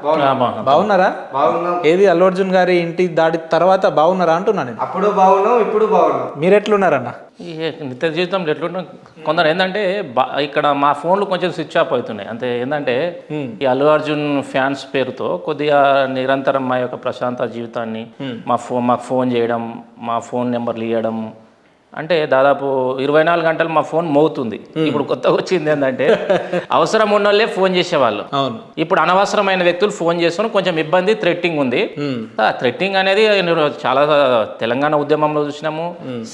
బాగున్నారా? బాగున్నాం. ఏది అల్లు అర్జున్ గారి ఇంటి దాడి తర్వాత బాగున్నారా అంటున్నా నేను. అప్పుడు బాగున్నాం, ఇప్పుడు బాగున్నాం. మీరు ఎట్లున్నారన్న? ఈ నిత్య జీవితంలో ఎట్లుంటాం కొందరు ఏంటంటే ఇక్కడ మా ఫోన్లు కొంచెం స్విచ్ ఆఫ్ అవుతున్నాయి. అంతే ఏంటంటే ఈ అల్లు అర్జున్ ఫ్యాన్స్ పేరుతో కొద్దిగా నిరంతరం మా యొక్క ప్రశాంత జీవితాన్ని మాకు ఫోన్ చేయడం, మా ఫోన్ నెంబర్లు ఇవ్వడం, అంటే దాదాపు 24 గంటలు మా ఫోన్ మోగుతుంది. ఇప్పుడు కొత్తగా వచ్చింది ఏంటంటే అవసరం ఉన్నోళ్ళే ఫోన్ చేసేవాళ్ళు. అవును. ఇప్పుడు అనవసరమైన వ్యక్తులు ఫోన్ చేస్తున్నారు. కొంచెం ఇబ్బంది, థ్రెట్టింగ్ ఉంది. ఆ థ్రెట్టింగ్ అనేది చాలా తెలంగాణ ఉద్యమంలో చూసినాము,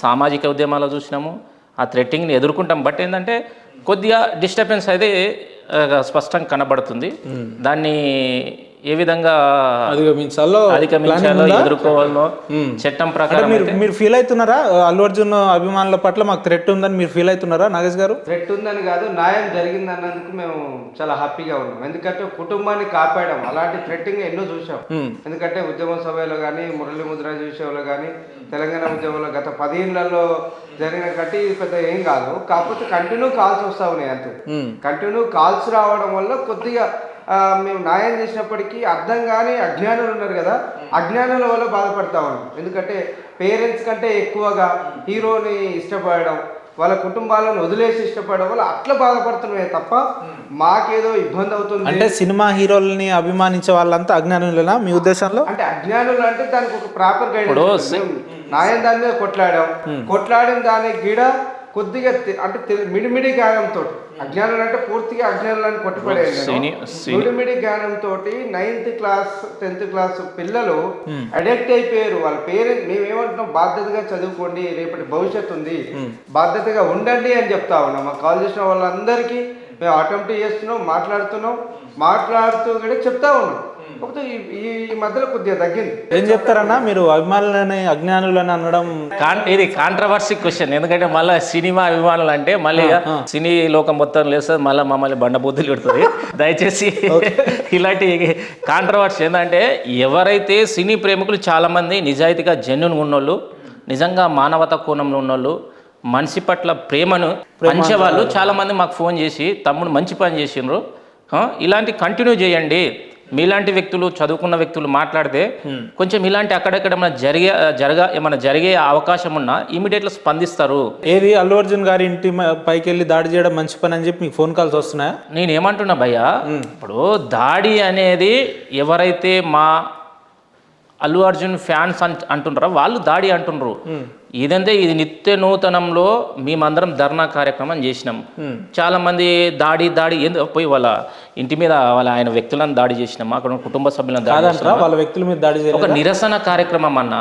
సామాజిక ఉద్యమాల్లో చూసినాము. ఆ థ్రెట్టింగ్ని ఎదుర్కొంటాం. బట్ ఏంటంటే కొద్దిగా డిస్టర్బెన్స్ అయితే స్పష్టంగా కనబడుతుంది. దాన్ని ఏ విధంగా అధిగమించాలో ఎదుర్కోవాలో చట్టం ప్రకారం మీరు ఫీల్ అవుతున్నారా? అల్లు అర్జున్ అభిమానుల పట్ల మాకు థ్రెట్ ఉందని మీరు ఫీల్ అవుతున్నారా నాగేష్ గారు? థ్రెట్ ఉందని కాదు, న్యాయం జరిగిందన్నందుకు మేము చాలా హ్యాపీగా ఉన్నాం. ఎందుకంటే కుటుంబాన్ని కాపాడడం, అలాంటి థ్రెట్టింగ్ ఎన్నో చూసాం. ఎందుకంటే ఉద్యమ సభలో కానీ, మురళీ ముద్రాజ్ విషయంలో కానీ, తెలంగాణ ఉద్యమంలో గత 10 ఏళ్లలో జరిగిన కట్టి పెద్ద ఏం కాదు. కాకపోతే కంటిన్యూ కాల్స్ వస్తూ ఉన్నాయి. అంతే, కంటిన్యూ కాల్స్ రావడం వల్ల కొద్దిగా మేము న్యాయం చేసినప్పటికీ అర్థం కానీ అజ్ఞానులు ఉన్నారు కదా, అజ్ఞానుల వల్ల బాధపడతా ఉన్నాం. ఎందుకంటే పేరెంట్స్ కంటే ఎక్కువగా హీరోని ఇష్టపడడం, వాళ్ళ కుటుంబాలను వదిలేసి ఇష్టపడడం వల్ల అట్లా బాధపడుతున్నాయి తప్ప మాకేదో ఇబ్బంది అవుతుంది. అంటే సినిమా హీరోలని అభిమానించే వాళ్ళంతా అజ్ఞానులేనా మీ ఉద్దేశంలో? అంటే అజ్ఞానులు అంటే దానికి ఒక ప్రాపర్ గైడెన్స్. న్యాయం దాని మీద కొట్లాడిన దానికి గీడ కొద్దిగా అంటే మిడిమిడి జ్ఞానంతో, అజ్ఞానులు అంటే పూర్తిగా అజ్ఞానులను కొట్టుపడేది. మిడిమిడి జ్ఞానంతో 9th క్లాస్ 10th క్లాస్ పిల్లలు అడిక్ట్ అయిపోయారు. వాళ్ళ పేరెంట్స్ మేమేమంటున్నాం, బాధ్యతగా చదువుకోండి, రేపటి భవిష్యత్తు ఉంది, బాధ్యతగా ఉండండి అని చెప్తా ఉన్నాం. మాకు కాల్ చేసిన వాళ్ళందరికీ మేము అటెంప్ట్ చేస్తున్నాం, మాట్లాడుతూ కూడా చెప్తా ఉన్నాం. కాకపోతే ఈ మధ్యలో కొద్దిగా తగ్గింది. ఏం చెప్తారన్నా మీరు అభిమానులని అజ్ఞానులని అనడం? ఇది కాంట్రవర్సీ క్వశ్చన్. ఎందుకంటే మళ్ళీ సినిమా అభిమానులు అంటే మళ్ళీ సినీ లోకం మొత్తం లేస్తుంది, మళ్ళీ మమ్మల్ని బండబుద్ధులు పెడుతుంది. దయచేసి ఇలాంటి కాంట్రవర్సీ ఏంటంటే, ఎవరైతే సినీ ప్రేమికులు చాలామంది నిజాయితీగా జెన్యున్ ఉన్నోళ్ళు, నిజంగా మానవత కోణంలో ఉన్నోళ్ళు, మనిషి పట్ల ప్రేమను పంచేవాళ్ళు చాలామంది మాకు ఫోన్ చేసి తమ్ముడు మంచి పని చేసిండ్రు, ఇలాంటి కంటిన్యూ చేయండి, మీలాంటి వ్యక్తులు చదువుకున్న వ్యక్తులు మాట్లాడితే కొంచెం ఇలాంటి అక్కడెక్కడ ఏమైనా జరిగే అవకాశం ఉన్నా ఇమీడియట్గా స్పందిస్తారు. ఏది అల్లు అర్జున్ గారి ఇంటి పైకి వెళ్ళి దాడి చేయడం మంచి పని అని చెప్పి మీకు ఫోన్ కాల్స్ వస్తున్నాయా? నేను ఏమంటున్నా భయ్యా, ఇప్పుడు దాడి అనేది ఎవరైతే మా అల్లు అర్జున్ ఫ్యాన్స్ అంటుంటారో వాళ్ళు దాడి అంటుండ్రు. ఇదంతే, ఇది నిత్య నూతనంలో మేమందరం ధర్నా కార్యక్రమం చేసినాం. చాలా మంది దాడి పోయి వాళ్ళ ఇంటి మీద ఆయన వ్యక్తులను దాడి చేసినాం, అక్కడ కుటుంబ సభ్యులను వాళ్ళ వ్యక్తుల మీద దాడి ఒక నిరసన కార్యక్రమం అన్న.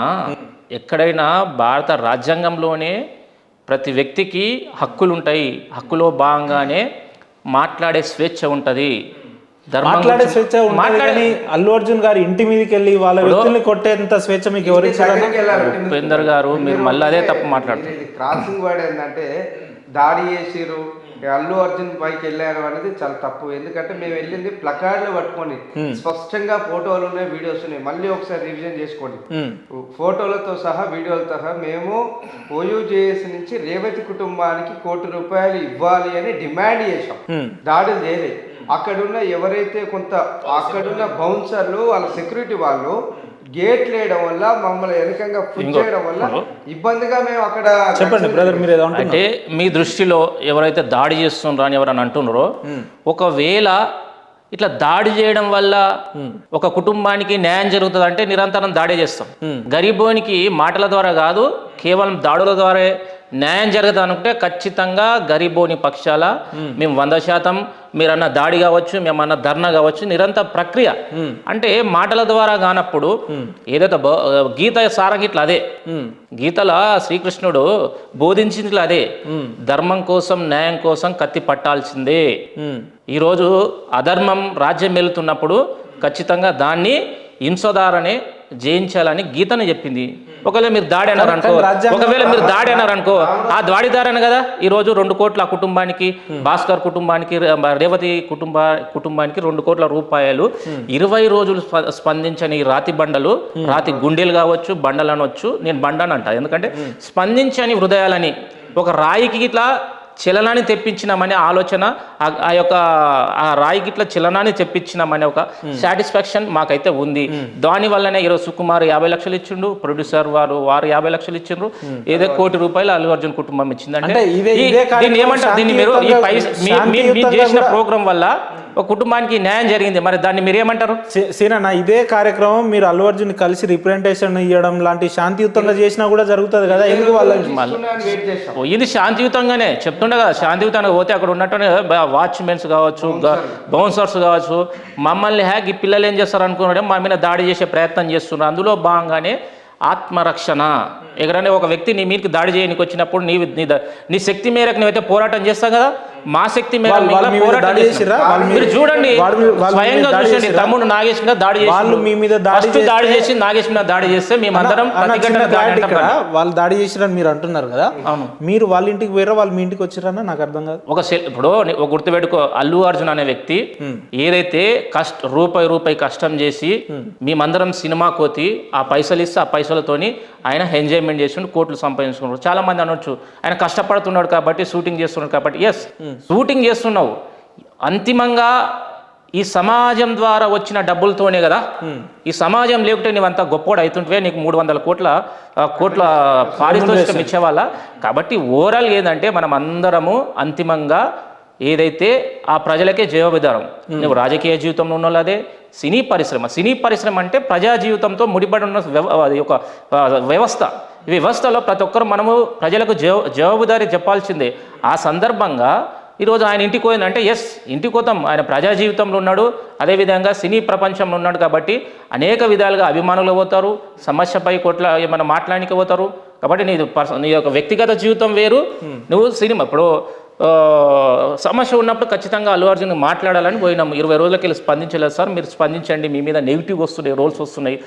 ఎక్కడైనా భారత రాజ్యాంగంలోనే ప్రతి వ్యక్తికి హక్కులు ఉంటాయి, హక్కులో భాగంగానే మాట్లాడే స్వేచ్ఛ ఉంటుంది, మాట్లాడే స్వేచ్ఛ ఉంటుంది. అల్లు అర్జున్ గారి ఇంటి మీదకి వెళ్ళి వాళ్ళ వ్యక్తుల్ని కొట్టేంత స్వేచ్ఛ మీకు ఎవరు ఇచ్చారు? ఉపేందర్ గారు, మీరు మళ్ళీ అదే తప్పు మాట్లాడుతున్నారు. క్రాసింగ్ వర్డ్ ఏంటంటే దాడి చేసిరు, అల్లు అర్జున్ పైకి వెళ్ళారు అనేది చాలా తప్పు. ఎందుకంటే మేము వెళ్ళింది ప్లకార్డులు పట్టుకొని, స్పష్టంగా ఫోటోలు ఉన్నాయి, వీడియోస్ ఉన్నాయి. మళ్ళీ ఒకసారి రివిజన్ చేసుకోండి, ఫోటోలతో సహా వీడియోలతో సహా. మేము ఓయూజేఎస్ నుంచి రేవతి కుటుంబానికి ₹1 కోటి ఇవ్వాలి అని డిమాండ్ చేసాం, దాడులు చేయలేదు. అక్కడున్న ఎవరైతే అక్కడున్న బౌన్సర్లు, వాళ్ళ సెక్యూరిటీ వాళ్ళు గేట్ లేయడం వల్ల, మమ్మల్ని వెనకంగా పుష్ చేయడం వల్ల ఇబ్బందిగా మేము అక్కడ. చెప్పండి బ్రదర్, మీరు అంటే మీ దృష్టిలో ఎవరైతే దాడి చేస్తున్నారో అని ఎవరైనా అంటున్నారో, ఒకవేళ ఇట్లా దాడి చేయడం వల్ల ఒక కుటుంబానికి న్యాయం జరుగుతుంది అంటే నిరంతరం దాడి చేస్తాం. గరీబోనికి మాటల ద్వారా కాదు, కేవలం దాడుల ద్వారా న్యాయం జరుగుతుంది అనుకుంటే ఖచ్చితంగా గరీబోని పక్షాల మేము 100%, మీరన్న దాడి కావచ్చు, మేమన్న ధర్నా కావచ్చు, నిరంతర ప్రక్రియ. అంటే మాటల ద్వారా కానప్పుడు ఏదైతే గీత సారం ఇట్లా అదే, గీతల శ్రీకృష్ణుడు బోధించింది అదే, ధర్మం కోసం న్యాయం కోసం కత్తి పట్టాల్సిందే. ఈరోజు అధర్మం రాజ్యం వెళుతున్నప్పుడు ఖచ్చితంగా దాన్ని హింసదారనే జయించాలని గీతను చెప్పింది. ఒకవేళ మీరు దాడి అన్నారనుకో, ఆ దాడిదారని కదా ఈరోజు 2 కోట్ల కుటుంబానికి, భాస్కర్ కుటుంబానికి, రేవతి కుటుంబానికి ₹2 కోట్ల 20 రోజులు స్పందించని రాతి బండలు, రాతి గుండెలు కావచ్చు, బండలు అనవచ్చు, నేను బండని అంట. ఎందుకంటే స్పందించని హృదయాలని ఒక రాయికి ఇట్లా చలనాన్ని తెప్పించినామనే ఆలోచన, ఆ యొక్క ఆ రాయి గిట్ల చలనాన్ని తెప్పించినామనే ఒక సాటిస్ఫాక్షన్ మాకైతే ఉంది. దాని వల్లనే ఈరోజు సుకుమార్ 50 లక్షలు ఇచ్చిండు, ప్రొడ్యూసర్ వారు 50 లక్షలు ఇచ్చిండ్రు, ఏదో ₹1 కోటి అల్లు అర్జున్ కుటుంబం ఇచ్చింది. అంటే దీన్ని ఏమంటారు, దీన్ని మీరు మీరు చేసిన ప్రోగ్రాం వల్ల ఒక కుటుంబానికి న్యాయం జరిగింది, మరి దాన్ని మీరు ఏమంటారు? సీనన్న, ఇదే కార్యక్రమం మీరు అల్లు అర్జున్ కలిసి రిప్రజెంటేషన్ ఇవ్వడం లాంటి శాంతియుతంగా చేసినా కూడా జరుగుతుంది కదా, ఎందుకు ఇది శాంతియుతంగానే చెప్తుండే కదా, శాంతియుతంగా పోతే అక్కడ ఉన్నట్టు వాచ్మెన్స్ కావచ్చు, బౌన్సర్స్ కావచ్చు, మమ్మల్ని ఈ పిల్లలు ఏం చేస్తారు అనుకున్నాడే మా మీద దాడి చేసే ప్రయత్నం చేస్తున్నారు. అందులో భాగంగానే ఆత్మరక్షణ. ఎక్కడైనా ఒక వ్యక్తి నీ మీదకి దాడి చేయడానికి వచ్చినప్పుడు నీ శక్తి మేరకు నువ్వైతే పోరాటం చేస్తావు కదా, మా శక్తి మేరకు మీరు చూడండి, స్వయంగా చూసండి. తమ్ముడు నాగేష్ మీద దాడి చేసి నాగేష్ మీద దాడి చేస్తే మేమందరం వాళ్ళు దాడి చేసిరని మీరు అంటున్నారు కదా, మీరు వాళ్ళ ఇంటికి పోయారా వాళ్ళ మీ ఇంటికి వచ్చారన్నా నాకు అర్థం కాదు. ఇప్పుడు ఒక గుర్తుపెట్టుకో, అల్లు అర్జున్ అనే వ్యక్తి ఏదైతే రూపాయి కష్టం చేసి మేమందరం సినిమా కోతి ఆ పైసలు ఇస్తే ఆ పైసలతోని ఆయన ఎంజాయ్మెంట్ చేస్తుండు, కోట్లు సంపాదించుకున్నాడు. చాలా మంది అనొచ్చు ఆయన కష్టపడుతున్నాడు కాబట్టి, షూటింగ్ చేస్తున్నాడు కాబట్టి. ఎస్, షూటింగ్ చేస్తున్నావు, అంతిమంగా ఈ సమాజం ద్వారా వచ్చిన డబ్బులతోనే కదా. ఈ సమాజం లేకుంటే నీవంతా గొప్పోడు అవుతుంటే నీకు 300 కోట్ల పారితోషికం ఇచ్చేవాళ్ళ. కాబట్టి ఓవరాల్ ఏంటంటే మనం అందరము అంతిమంగా ఏదైతే ఆ ప్రజలకే జవాబుదారం. నువ్వు రాజకీయ జీవితంలో ఉన్నదే, సినీ పరిశ్రమ అంటే ప్రజా జీవితంతో ముడిపడి ఉన్న ఒక వ్యవస్థ. ఈ వ్యవస్థలో ప్రతి ఒక్కరు మనము ప్రజలకు జవాబుదారీ చెప్పాల్సిందే. ఆ సందర్భంగా ఈరోజు ఆయన ఇంటికి పోయిందంటే ఎస్, ఇంటికి పోతాం, ఆయన ప్రజా జీవితంలో ఉన్నాడు, అదేవిధంగా సినీ ప్రపంచంలో ఉన్నాడు కాబట్టి అనేక విధాలుగా అభిమానులు పోతారు, సమస్యపై ఏమైనా మాట్లాడానికి పోతారు. కాబట్టి నీ యొక్క వ్యక్తిగత జీవితం వేరు, నువ్వు సినిమా. ఇప్పుడు సమస్య ఉన్నప్పుడు ఖచ్చితంగా అల్లు అర్జున్ మాట్లాడాలని పోయినాము. 20 రోజులకి వెళ్ళి స్పందించలేదు సార్, మీరు స్పందించండి, మీ మీద నెగిటివ్ వస్తున్నాయి, రోల్స్ వస్తున్నాయి,